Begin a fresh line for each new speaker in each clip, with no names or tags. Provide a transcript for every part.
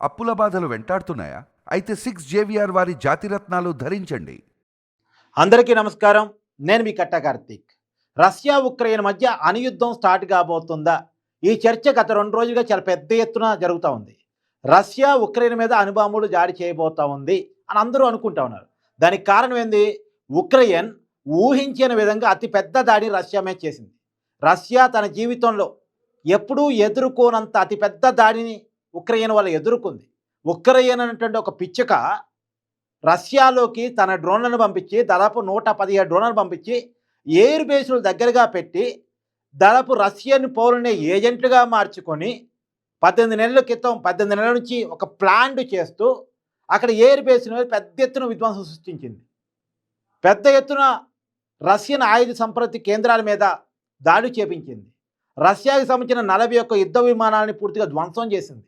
అప్పుల బాధలు వెంటాడుతున్నాయా? అయితే 6 JVR వారి జాతిరత్నాలు ధరించండి.
అందరికీ నమస్కారం. నేను మీ కట్ట కార్తీక్. రష్యా ఉక్రెయిన్ మధ్య అణుయుద్ధం స్టార్ట్ కాబోతుందా? ఈ చర్చ గత 2 రోజులుగా చాలా పెద్ద ఎత్తున జరుగుతూ ఉంది. రష్యా ఉక్రెయిన్ మీద అణుబాంబులు జారీ చేయబోతా ఉంది అని అందరూ అనుకుంటా ఉన్నారు. దానికి కారణం ఏంది? ఉక్రెయిన్ ఊహించిన విధంగా అతి పెద్ద దాడిని రష్యా మీద చేసింది. రష్యా తన జీవితంలో ఎప్పుడూ ఎదుర్కోనంత అతి పెద్ద దాడిని ఉక్రెయిన్ వల్ల ఎదుర్కొంది. ఉక్రెయిన్ అనేటువంటి ఒక పిచ్చుక రష్యాలోకి తన డ్రోన్లను పంపించి దాదాపు 117 డ్రోన్లను పంపించి ఎయిర్ బేస్లు దగ్గరగా పెట్టి దాదాపు రష్యన్ పౌరుల్ని ఏజెంట్లుగా మార్చుకొని 18 నెలల నుంచి ఒక ప్లాన్ చేస్తూ అక్కడ ఎయిర్ బేస్ మీద పెద్ద ఎత్తున విధ్వంసం సృష్టించింది. పెద్ద ఎత్తున రష్యన్ ఆయుధ సంపత్తి కేంద్రాల మీద దాడి చేపించింది. రష్యాకి సంబంధించిన 41 యుద్ధ విమానాలని పూర్తిగా ధ్వంసం చేసింది.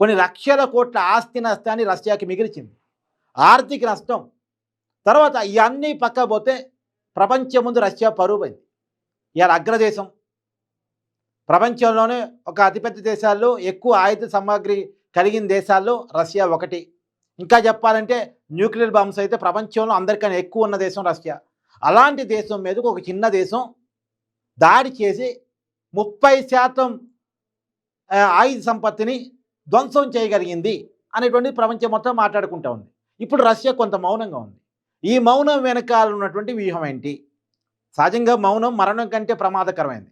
కొన్ని లక్షల కోట్ల ఆస్తి నష్టాన్ని రష్యాకి మిగిల్చింది. ఆర్థిక నష్టం. తర్వాత ఇవన్నీ పక్క పోతే ప్రపంచం ముందు రష్యా పరువు పోయింది. ఇవాళ అగ్రదేశం. ప్రపంచంలోనే ఒక అతిపెద్ద దేశాల్లో ఎక్కువ ఆయుధ సామాగ్రి కలిగిన దేశాల్లో రష్యా ఒకటి. ఇంకా చెప్పాలంటే న్యూక్లియర్ బాంబ్స్ అయితే ప్రపంచంలో అందరికన్నా ఎక్కువ ఉన్న దేశం రష్యా. అలాంటి దేశం మీదకు ఒక చిన్న దేశం దాడి చేసి 30% ఆయుధ సంపత్తిని ధ్వంసం చేయగలిగింది అనేటువంటి ప్రపంచం మొత్తం మాట్లాడుకుంటూ ఉంది. ఇప్పుడు రష్యా కొంత మౌనంగా ఉంది. ఈ మౌనం వెనకాల ఉన్నటువంటి వ్యూహం ఏంటి? సహజంగా మౌనం మరణం కంటే ప్రమాదకరమైంది.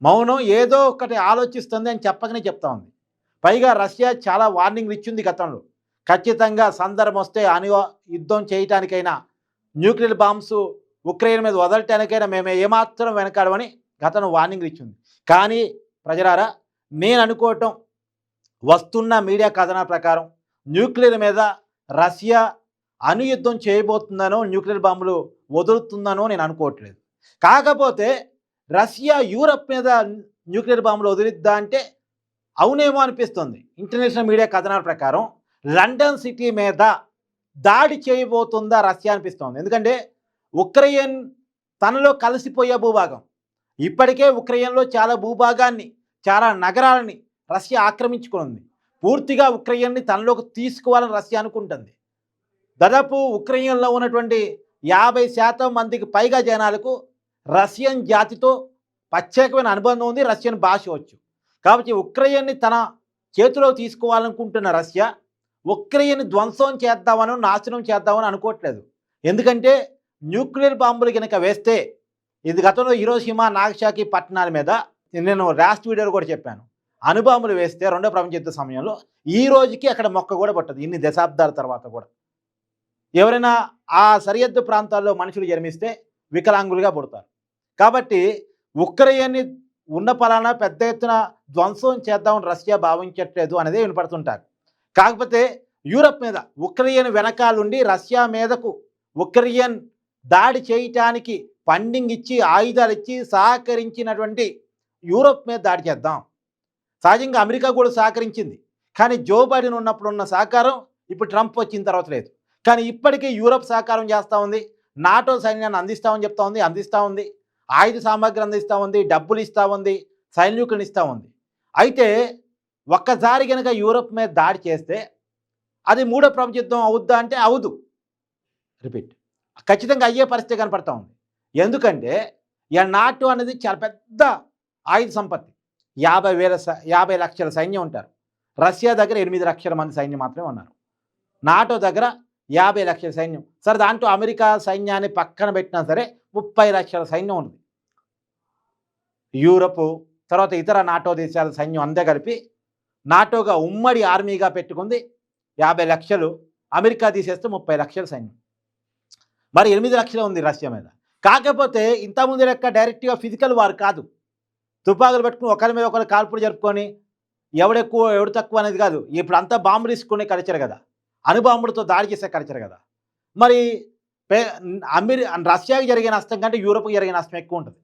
మౌనం ఏదో ఒకటి ఆలోచిస్తుంది అని చెప్పకనే చెప్తా ఉంది. పైగా రష్యా చాలా వార్నింగ్లు ఇచ్చింది గతంలో. ఖచ్చితంగా సందర్భం వస్తే యుద్ధం చేయటానికైనా న్యూక్లియర్ బాంబ్స్ ఉక్రెయిన్ మీద వదలటానికైనా మేము ఏమాత్రం వెనకాడమని గతంలో వార్నింగ్లు ఇచ్చింది. కానీ ప్రజలారా, నేను అనుకోవటం వస్తున్న మీడియా కథనాల ప్రకారం న్యూక్లియర్ మీద రష్యా అణుయుద్ధం చేయబోతుందనో న్యూక్లియర్ బాంబులు వదులుతుందనో నేను అనుకోవట్లేదు. కాకపోతే రష్యా యూరప్ మీద న్యూక్లియర్ బాంబులు వదిలిద్దా అంటే అవునేమో అనిపిస్తుంది. ఇంటర్నేషనల్ మీడియా కథనాల ప్రకారం లండన్ సిటీ మీద దాడి చేయబోతుందా రష్యా అనిపిస్తోంది. ఎందుకంటే ఉక్రెయిన్ తనలో కలిసిపోయే భూభాగం. ఇప్పటికే ఉక్రెయిన్లో చాలా భూభాగాన్ని, చాలా నగరాలని రష్యా ఆక్రమించుకుంది. పూర్తిగా ఉక్రెయిన్ని తనలోకి తీసుకోవాలని రష్యా అనుకుంటుంది. దాదాపు ఉక్రెయిన్లో ఉన్నటువంటి 50% మందికి పైగా జనాలకు రష్యన్ జాతితో ప్రత్యేకమైన అనుబంధం ఉంది. రష్యన్ భాష వచ్చు. కాబట్టి ఉక్రెయిన్ని తన చేతిలో తీసుకోవాలనుకుంటున్న రష్యా ఉక్రెయిన్ ధ్వంసం చేద్దామని, నాశనం చేద్దామని అనుకోవట్లేదు. ఎందుకంటే న్యూక్లియర్ బాంబులు కనుక వేస్తే, ఇది గతంలో హిరోషిమా, నాగసాకి పట్టణాల మీద నేను లాస్ట్ వీడియోలో కూడా చెప్పాను, అణుబాంబులు వేస్తే రెండో ప్రపంచ యుద్ధ సమయంలో ఈ రోజుకి అక్కడ మొక్క కూడా పట్టదు. ఇన్ని దశాబ్దాల తర్వాత కూడా ఎవరైనా ఆ సరిహద్దు ప్రాంతాల్లో మనుషులు జన్మిస్తే వికలాంగులుగా పుడతారు. కాబట్టి ఉక్రెయిన్ని ఉన్న పలానా పెద్ద ఎత్తున ధ్వంసం చేద్దామని రష్యా భావించట్లేదు అనేది వినపడుతుంటారు. కాకపోతే యూరప్ మీద ఉక్రెయిన్ వెనకాలుండి రష్యా మీదకు ఉక్రెయిన్ దాడి చేయటానికి ఫండింగ్ ఇచ్చి, ఆయుధాలు ఇచ్చి సహకరించినటువంటి యూరప్ మీద దాడి చేద్దాం. సహజంగా అమెరికా కూడా సహకరించింది. కానీ జో బైడెన్ ఉన్నప్పుడు ఉన్న సహకారం ఇప్పుడు ట్రంప్ వచ్చిన తర్వాత లేదు. కానీ ఇప్పటికీ యూరప్ సహకారం చేస్తూ ఉంది. నాటో సైన్యాన్ని అందిస్తూ ఉంది. ఆయుధ సామాగ్రి అందిస్తూ ఉంది, డబ్బులు ఇస్తూ ఉంది, సైనికులను ఇస్తూ ఉంది. అయితే ఒక్కసారి కనుక యూరప్ మీద దాడి చేస్తే అది మూడో ప్రపంచ యుద్ధం అవుద్దా అంటే అవదు. రిపీట్, ఖచ్చితంగా అయ్యే పరిస్థితి కనపడతా ఉంది. ఎందుకంటే ఈ నాటో అనేది చాలా పెద్ద ఆయుధ సంపత్తి. 50 లక్షల సైన్యం ఉంటారు. రష్యా దగ్గర 8 లక్షల మంది సైన్యం మాత్రమే ఉన్నారు. నాటో దగ్గర 50 లక్షల సైన్యం. సరే, దాంట్లో అమెరికా సైన్యాన్ని పక్కన పెట్టినా సరే 30 లక్షల సైన్యం ఉంది. యూరప్ తర్వాత ఇతర నాటో దేశాల సైన్యం అందే కలిపి నాటోగా ఉమ్మడి ఆర్మీగా పెట్టుకుంది 50 లక్షలు. అమెరికా తీసేస్తే 30 లక్షల సైన్యం. మరి 8 లక్షలు ఉంది రష్యా మీద. కాకపోతే ఇంతకుముందు లెక్క డైరెక్ట్గా ఫిజికల్ వార్ కాదు. తుపాకులు పెట్టుకుని ఒకరి మీద ఒకరు కాల్పులు జరుపుకొని ఎవడెక్కువ ఎవడు తక్కువ అనేది కాదు. ఇప్పుడు అంతా బాంబులు తీసుకునే కల్చర్ కదా, అణుబాంబులతో దాడి చేసే కల్చర్ కదా. మరి రష్యాకి జరిగే నష్టం కంటే యూరోప్కి జరిగే నష్టం ఎక్కువ ఉంటుంది.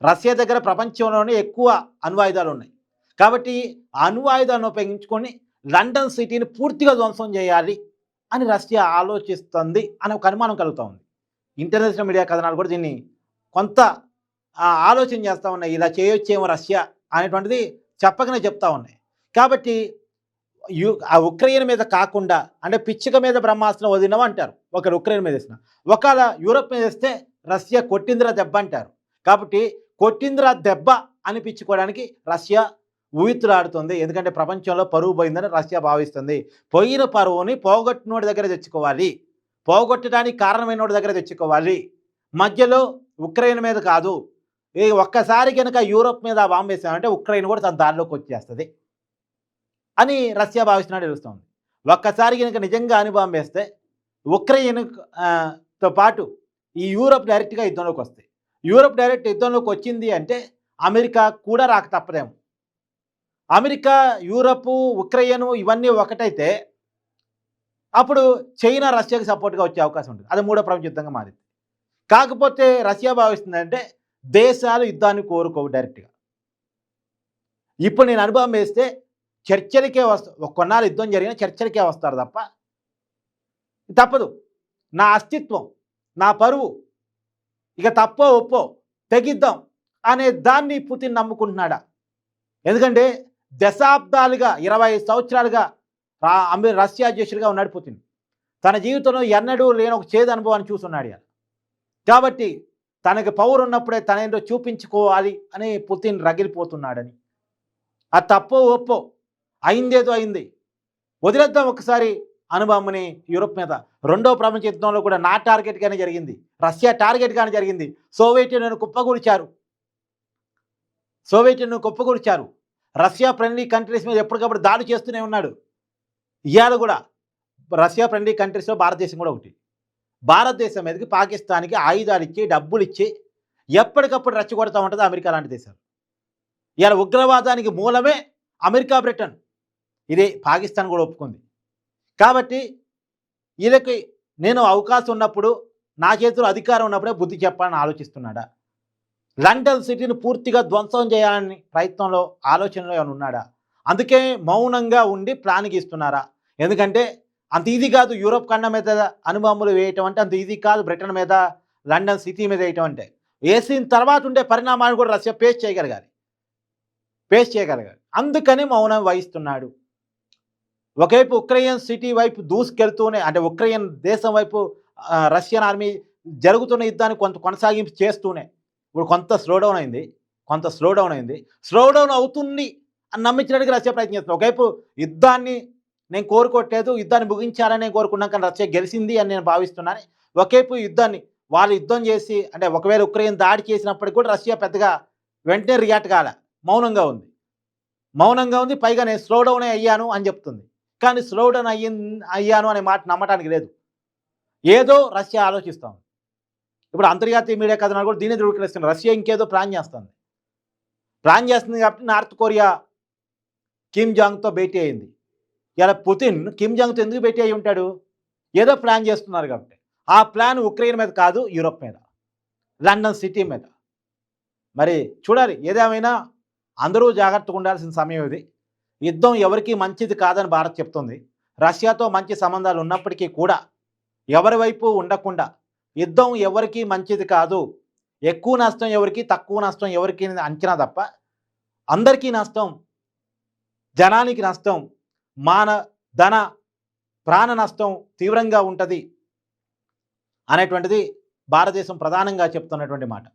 రష్యా దగ్గర ప్రపంచంలోనే ఎక్కువ అణ్వాయుధాలు ఉన్నాయి. కాబట్టి అణ్వాయుధాలను ఉపయోగించుకొని లండన్ సిటీని పూర్తిగా ధ్వంసం చేయాలి అని రష్యా ఆలోచిస్తుంది అనే ఒక అనుమానం కలుగుతూ ఉంది. ఇంటర్నేషనల్ మీడియా కథనాలు కూడా దీన్ని కొంత ఆలోచన చేస్తూ ఉన్నాయి. ఇలా చేయొచ్చేమో రష్యా అనేటువంటిది చెప్పకనే చెప్తా ఉన్నాయి. కాబట్టి ఆ ఉక్రెయిన్ మీద కాకుండా అంటే పిచ్చిక మీద బ్రహ్మాస్త్రం వదిలినాం అంటారు. ఒకరు ఉక్రెయిన్ మీద వేసిన. ఒకవేళ యూరోప్ మీద వేస్తే రష్యా కొట్టిందిరా దెబ్బ అంటారు. కాబట్టి కొట్టిందిరా దెబ్బ అనిపించుకోవడానికి రష్యా ఊగితులాడుతుంది. ఎందుకంటే ప్రపంచంలో పరువు పోయిందని రష్యా భావిస్తుంది. పోయిన పరువుని పోగొట్టినోడి దగ్గర తెచ్చుకోవాలి. పోగొట్టడానికి కారణమైనోడి దగ్గర తెచ్చుకోవాలి. మధ్యలో ఉక్రెయిన్ మీద కాదు. ఒక్కసారి కనుక యూరోప్ మీద బాంబు వేసామంటే ఉక్రెయిన్ కూడా తన దారిలోకి వచ్చేస్తుంది అని రష్యా భావిస్తున్నట్టు తెలుస్తుంది. ఒక్కసారి కనుక నిజంగా అణుబాంబు వేస్తే ఉక్రెయిన్ తో పాటు ఈ యూరోప్ డైరెక్ట్గా యుద్ధంలోకి వస్తాయి. యూరోప్ డైరెక్ట్ యుద్ధంలోకి వచ్చింది అంటే అమెరికా కూడా రాక తప్పదేమో. అమెరికా, యూరప్, ఉక్రెయిన్ ఇవన్నీ ఒకటైతే అప్పుడు చైనా రష్యాకి సపోర్ట్గా వచ్చే అవకాశం ఉంటుంది. అది మూడో ప్రపంచ యుద్ధంగా మారింది. కాకపోతే రష్యా భావిస్తుందంటే దేశాలు యుద్ధాన్ని కోరుకోవు డైరెక్ట్గా. ఇప్పుడు నేను అణుబాంబు వేస్తే చర్చలకే వస్తా, కొన్నాళ్ళు యుద్ధం జరిగినా చర్చలకే వస్తారు తప్ప తప్పదు. నా అస్తిత్వం, నా పరువు ఇక తప్పో ఒప్పో తెగిద్దాం అనే దాన్ని పుతిన్ నమ్ముకుంటున్నాడా? ఎందుకంటే దశాబ్దాలుగా 20 సంవత్సరాలుగా రష్యా అధ్యక్షుడిగా ఉన్నాడు పుతిన్. తన జీవితంలో ఎన్నడూ లేని ఒక చేదు అనుభవాన్ని చూస్తున్నాడు. కాబట్టి తనకి పవర్ ఉన్నప్పుడే తనేంటో చూపించుకోవాలి అని పుతిన్ రగిలిపోతున్నాడని. ఆ తప్పో ఒప్పో అయిందేదో అయింది, వదిలేద్దాం ఒకసారి అణుబాంబుని యూరోప్ మీద. రెండో ప్రపంచ యుద్ధంలో కూడా నా టార్గెట్గానే జరిగింది, రష్యా టార్గెట్గానే జరిగింది. సోవియట్ యూనియన్ కుప్పగూల్చారు. రష్యా ఫ్రెండ్లీ కంట్రీస్ మీద ఎప్పటికప్పుడు దాడి చేస్తూనే ఉన్నాడు. ఇవాళ కూడా రష్యా ఫ్రెండ్లీ కంట్రీస్లో భారతదేశం కూడా ఒకటి. భారతదేశం మీదకి పాకిస్తాన్కి ఆయుధాలు ఇచ్చి డబ్బులు ఇచ్చి ఎప్పటికప్పుడు రెచ్చగొడతా ఉంటుంది అమెరికా లాంటి దేశాలు. ఇవాళ ఉగ్రవాదానికి మూలమే అమెరికా, బ్రిటన్. ఇదే పాకిస్తాన్ కూడా ఒప్పుకుంది. కాబట్టి వీళ్ళకి నేను అవకాశం ఉన్నప్పుడు, నా చేతిలో అధికారం ఉన్నప్పుడే బుద్ధి చెప్పాలని ఆలోచిస్తున్నాడా? లండన్ సిటీని పూర్తిగా ధ్వంసం చేయాలని ప్రయత్నంలో, ఆలోచనలో ఏమైనా ఉన్నాడా? అందుకే మౌనంగా ఉండి ప్లాన్ గీస్తున్నారా? ఎందుకంటే అంత ఈజీ కాదు యూరోప్ ఖండం మీద అణుబాంబులు వేయటం అంటే, అంత ఈజీ కాదు బ్రిటన్ మీద, లండన్ సిటీ మీద వేయటం అంటే. వేసిన తర్వాత ఉండే పరిణామాన్ని కూడా రష్యా ఫేస్ చేయగలగాలి. అందుకని మౌనం వహిస్తున్నాడు. ఒకవైపు ఉక్రెయిన్ సిటీ వైపు దూసుకెళ్తూనే, అంటే ఉక్రెయిన్ దేశం వైపు రష్యన్ ఆర్మీ జరుగుతున్న యుద్ధాన్ని కొంత కొనసాగింపు చేస్తూనే ఇప్పుడు కొంత స్లోడౌన్ అయింది. స్లోడౌన్ అవుతుంది అని నమ్మించడానికి రష్యా ప్రయత్నిస్తుంది. ఒకవైపు యుద్ధాన్ని నేను కోరుకోవట్లేదు, యుద్ధాన్ని ముగించాలని కోరుకున్నాం, కానీ రష్యా గెలిచింది అని నేను భావిస్తున్నాను. ఒకవైపు వాళ్ళు యుద్ధం చేసి, అంటే ఒకవేళ ఉక్రెయిన్ దాడి చేసినప్పటికీ కూడా రష్యా పెద్దగా వెంటనే రియాక్ట్ కాలే, మౌనంగా ఉంది. పైగా నేను స్లోడౌనే అయ్యాను అని చెప్తుంది. కానీ స్లోడౌన్ అయ్యాను అనే మాట నమ్మటానికి లేదు. ఏదో రష్యా ఆలోచిస్తాం. ఇప్పుడు అంతర్జాతీయ మీడియా కథనాలు కూడా దీన్ని ధృవీకరిస్తుంది. రష్యా ఇంకేదో ప్లాన్ చేస్తుంది కాబట్టి నార్త్ కొరియా కిమ్ జాంగ్తో భేటీ అయింది. ఇలా పుతిన్ కిమ్ జాంగ్తో ఎందుకు భేటీ అయి ఉంటాడు? ఏదో ప్లాన్ చేస్తున్నారు కాబట్టి. ఆ ప్లాన్ ఉక్రెయిన్ మీద కాదు, యూరోప్ మీద, లండన్ సిటీ మీద. మరి చూడాలి. ఏదేమైనా అందరూ జాగ్రత్తగా ఉండాల్సిన సమయం ఇది. యుద్ధం ఎవరికీ మంచిది కాదని భారత్ చెప్తుంది. రష్యాతో మంచి సంబంధాలు ఉన్నప్పటికీ కూడా ఎవరి వైపు ఉండకుండా, యుద్ధం ఎవరికీ మంచిది కాదు, ఎక్కువ నష్టం ఎవరికి, తక్కువ నష్టం ఎవరికి అంచనా తప్ప అందరికీ నష్టం, జనానికి నష్టం, ధన ప్రాణ నష్టం తీవ్రంగా ఉంటుంది అనేటువంటిది భారతదేశం ప్రధానంగా చెప్తున్నటువంటి మాట.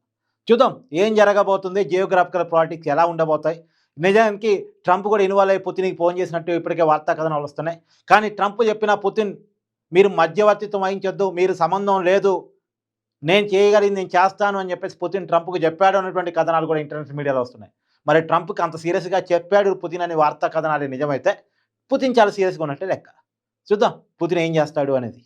చూద్దాం ఏం జరగబోతుంది, జియోగ్రాఫికల్ పాలిటిక్స్ ఎలా ఉండబోతాయి. నిజానికి ట్రంప్ కూడా ఇన్వాల్వ్ అయ్యి పుతిన్కి ఫోన్ చేసినట్టు ఇప్పటికే వార్తా కథనాలు వస్తున్నాయి. కానీ ట్రంప్ చెప్పిన పుతిన్ మీరు మధ్యవర్తిత్వం వహించొద్దు, మీరు సంబంధం లేదు, నేను చేయగలిగింది నేను చేస్తాను అని చెప్పేసి పుతిన్ ట్రంప్కి చెప్పాడు అన్నటువంటి కథనాలు కూడా ఇంటర్నెట్ మీడియాలో వస్తున్నాయి. మరి ట్రంప్కి అంత సీరియస్గా చెప్పాడు పుతిన్ అని వార్తా కథనాలు నిజమైతే పుతిన్ చాలా సీరియస్గా ఉన్నట్టే లెక్క. చూద్దాం పుతిన్ ఏం చేస్తాడు అనేది.